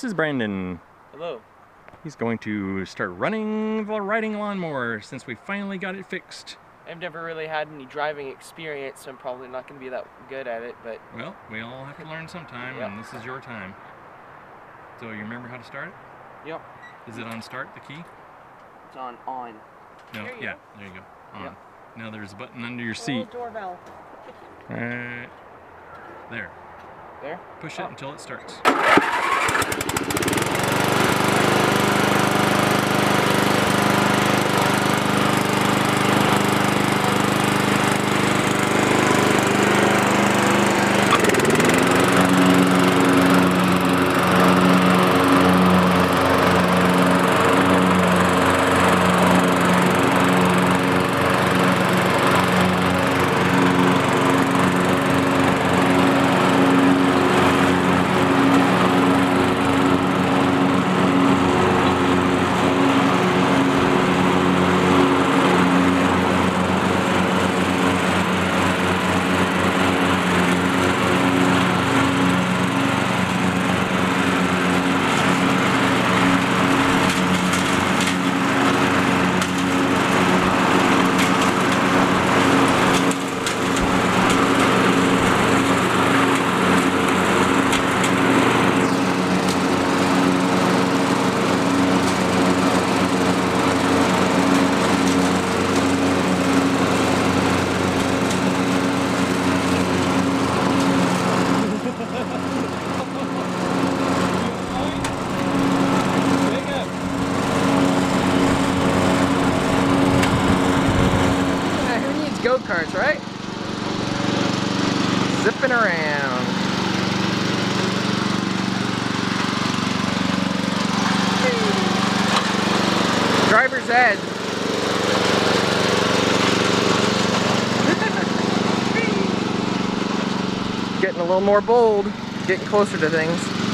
This is Brandon. Hello. He's going to start running the riding lawnmower since we finally got it fixed. I've never really had any driving experience, so I'm probably not going to be that good at it, but... Well, we all have to learn sometime, Yep. and this is your time. So you remember how to start it? Yep. Is it on start, the key? It's on. No, There you yeah, go. there you go. On. Yep. Now there's a button under your seat. Doorbell. Right there. There? Push it until it starts. Go-karts, right? Zipping around. Driver's ed. Getting a little more bold, getting closer to things.